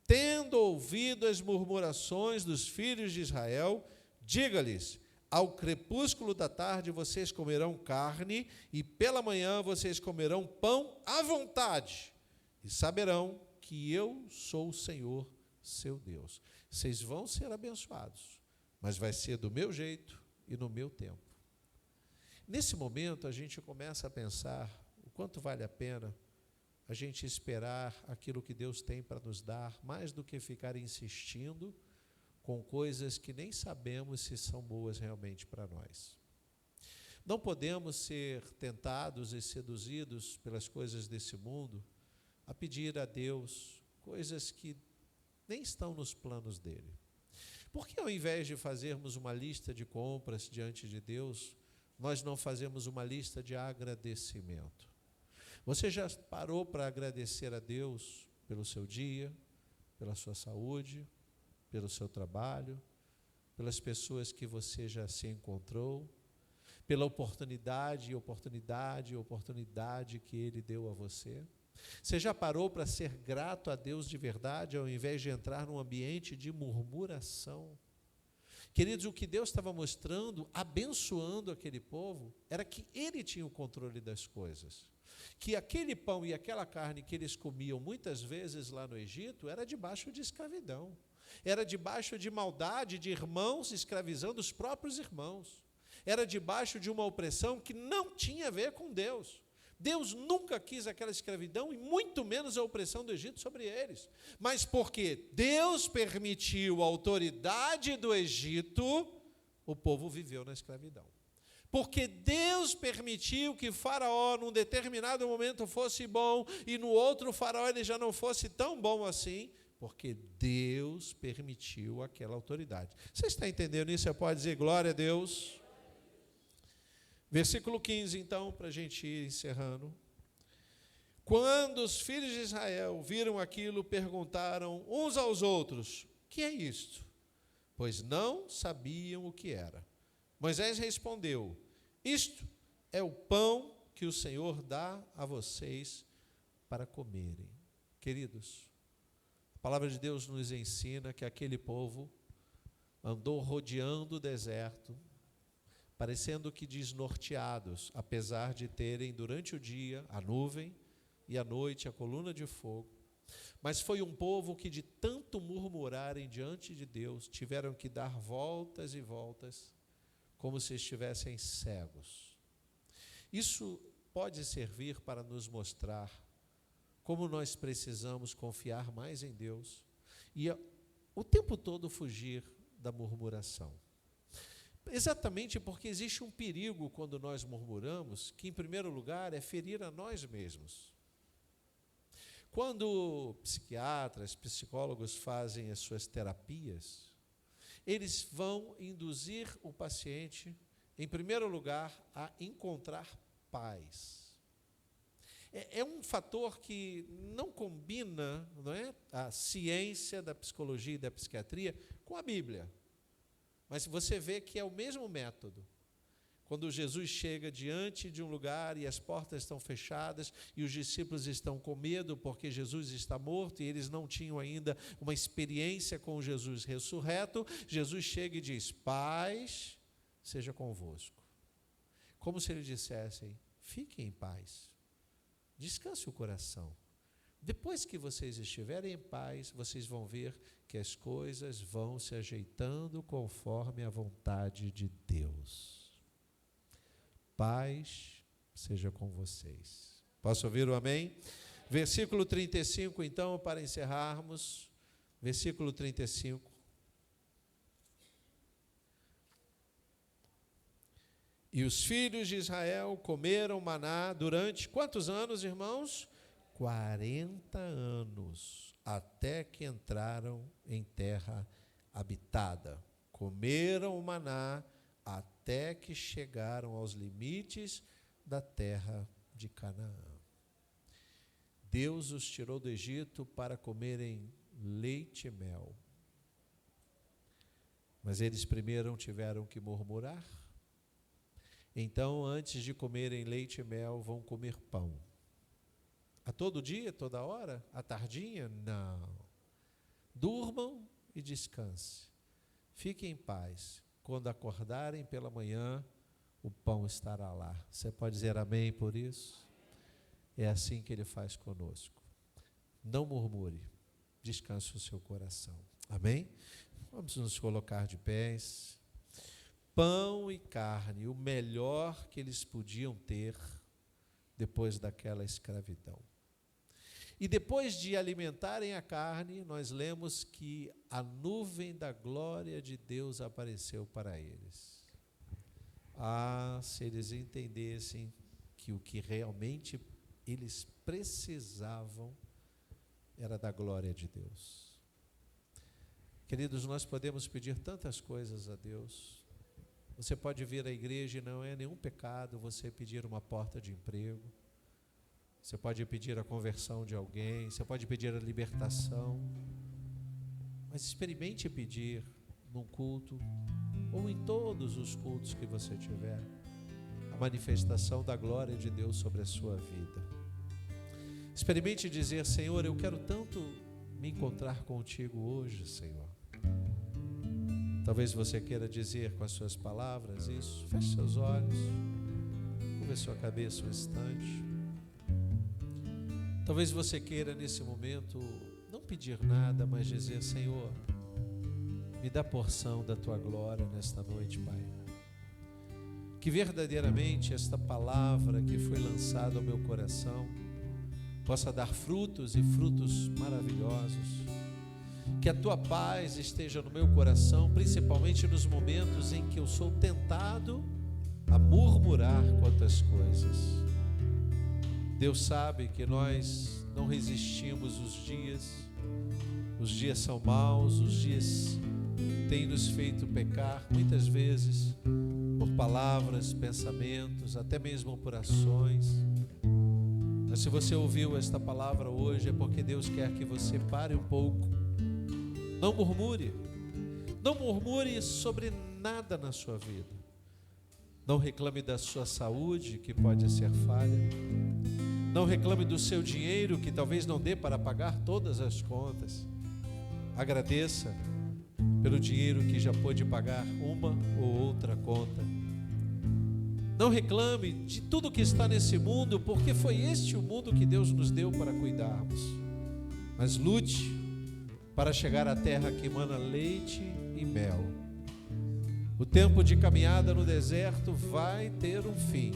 tendo ouvido as murmurações dos filhos de Israel, diga-lhes: ao crepúsculo da tarde vocês comerão carne, e pela manhã vocês comerão pão à vontade, e saberão que eu sou o Senhor, seu Deus. Vocês vão ser abençoados, mas vai ser do meu jeito e no meu tempo. Nesse momento a gente começa a pensar o quanto vale a pena a gente esperar aquilo que Deus tem para nos dar, mais do que ficar insistindo com coisas que nem sabemos se são boas realmente para nós. Não podemos ser tentados e seduzidos pelas coisas desse mundo a pedir a Deus coisas que nem estão nos planos dele. Porque ao invés de fazermos uma lista de compras diante de Deus, nós não fazemos uma lista de agradecimento? Você já parou para agradecer a Deus pelo seu dia, pela sua saúde, pelo seu trabalho, pelas pessoas que você já se encontrou, pela oportunidade que Ele deu a você? Você já parou para ser grato a Deus de verdade, ao invés de entrar num ambiente de murmuração? Queridos, o que Deus estava mostrando, abençoando aquele povo, era que Ele tinha o controle das coisas. Que aquele pão e aquela carne que eles comiam muitas vezes lá no Egito, era debaixo de escravidão. Era debaixo de maldade de irmãos escravizando os próprios irmãos. Era debaixo de uma opressão que não tinha a ver com Deus. Deus nunca quis aquela escravidão e muito menos a opressão do Egito sobre eles. Mas porque Deus permitiu a autoridade do Egito, o povo viveu na escravidão. Porque Deus permitiu que Faraó, num determinado momento, fosse bom e no outro Faraó ele já não fosse tão bom assim, porque Deus permitiu aquela autoridade. Você está entendendo isso? Você pode dizer glória a Deus? Versículo 15, então, para a gente ir encerrando. Quando os filhos de Israel viram aquilo, perguntaram uns aos outros: o que é isto? Pois não sabiam o que era. Moisés respondeu: isto é o pão que o Senhor dá a vocês para comerem. Queridos, a palavra de Deus nos ensina que aquele povo andou rodeando o deserto, parecendo que desnorteados, apesar de terem durante o dia a nuvem e à noite a coluna de fogo. Mas foi um povo que, de tanto murmurarem diante de Deus, tiveram que dar voltas e voltas, como se estivessem cegos. Isso pode servir para nos mostrar como nós precisamos confiar mais em Deus e o tempo todo fugir da murmuração. Exatamente porque existe um perigo quando nós murmuramos, que em primeiro lugar é ferir a nós mesmos. Quando psiquiatras, psicólogos fazem as suas terapias, eles vão induzir o paciente, em primeiro lugar, a encontrar paz. É um fator que não combina, não é, a ciência da psicologia e da psiquiatria com a Bíblia. Mas você vê que é o mesmo método. Quando Jesus chega diante de um lugar e as portas estão fechadas e os discípulos estão com medo porque Jesus está morto e eles não tinham ainda uma experiência com Jesus ressurreto, Jesus chega e diz: paz seja convosco. Como se eles dissessem: fiquem em paz, descanse o coração. Depois que vocês estiverem em paz, vocês vão ver que as coisas vão se ajeitando conforme a vontade de Deus. Paz seja com vocês. Posso ouvir o amém? Versículo 35, então, para encerrarmos. Versículo 35. E os filhos de Israel comeram maná durante quantos anos, irmãos? 40 anos, até que entraram em terra habitada. Comeram o maná até que chegaram aos limites da terra de Canaã. Deus os tirou do Egito para comerem leite e mel. Mas eles primeiro tiveram que murmurar. Então, antes de comerem leite e mel, vão comer pão. A todo dia, toda hora? À tardinha? Não. Durmam e descansem. Fiquem em paz. Quando acordarem pela manhã, o pão estará lá. Você pode dizer amém por isso? É assim que Ele faz conosco. Não murmure. Descanse o seu coração. Amém? Vamos nos colocar de pés. Pão e carne, o melhor que eles podiam ter depois daquela escravidão. E depois de alimentarem a carne, nós lemos que a nuvem da glória de Deus apareceu para eles. Ah, se eles entendessem que o que realmente eles precisavam era da glória de Deus. Queridos, nós podemos pedir tantas coisas a Deus. Você pode vir à igreja e não é nenhum pecado você pedir uma porta de emprego. Você pode pedir a conversão de alguém, você pode pedir a libertação. Mas experimente pedir num culto, ou em todos os cultos que você tiver, a manifestação da glória de Deus sobre a sua vida. Experimente dizer: Senhor, eu quero tanto me encontrar contigo hoje, Senhor. Talvez você queira dizer com as suas palavras isso. Feche seus olhos, curva sua cabeça um instante. Talvez você queira nesse momento não pedir nada, mas dizer: Senhor, me dá porção da tua glória nesta noite, Pai. Que verdadeiramente esta palavra que foi lançada ao meu coração possa dar frutos e frutos maravilhosos. Que a tua paz esteja no meu coração, principalmente nos momentos em que eu sou tentado a murmurar quanto às coisas. Deus sabe que nós não resistimos os dias são maus, os dias têm nos feito pecar, muitas vezes por palavras, pensamentos, até mesmo por ações. Mas se você ouviu esta palavra hoje, é porque Deus quer que você pare um pouco. Não murmure sobre nada na sua vida. Não reclame da sua saúde, que pode ser falha. Não reclame do seu dinheiro, que talvez não dê para pagar todas as contas. Agradeça pelo dinheiro que já pôde pagar uma ou outra conta. Não reclame de tudo que está nesse mundo, porque foi este o mundo que Deus nos deu para cuidarmos. Mas lute para chegar à terra que emana leite e mel. O tempo de caminhada no deserto vai ter um fim.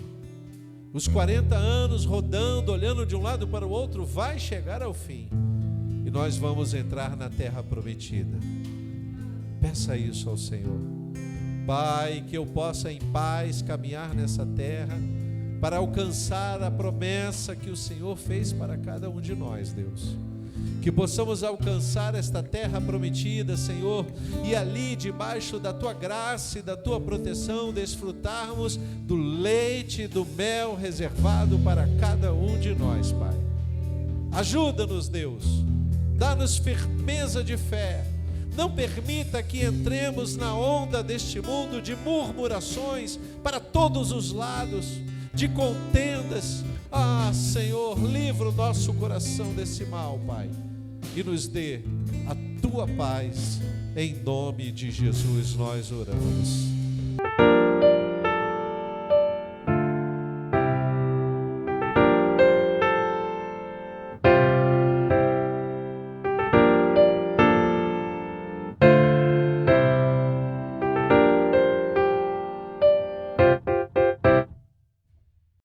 Os 40 anos rodando, olhando de um lado para o outro, vai chegar ao fim. E nós vamos entrar na terra prometida. Peça isso ao Senhor. Pai, que eu possa em paz caminhar nessa terra para alcançar a promessa que o Senhor fez para cada um de nós, Deus. Que possamos alcançar esta terra prometida, Senhor, e ali debaixo da Tua graça e da Tua proteção desfrutarmos do leite e do mel reservado para cada um de nós, Pai. Ajuda-nos, Deus, dá-nos firmeza de fé. Não permita que entremos na onda deste mundo de murmurações para todos os lados, de contendas. Ah, Senhor, livra o nosso coração desse mal, Pai, e nos dê a Tua paz. Em nome de Jesus nós oramos.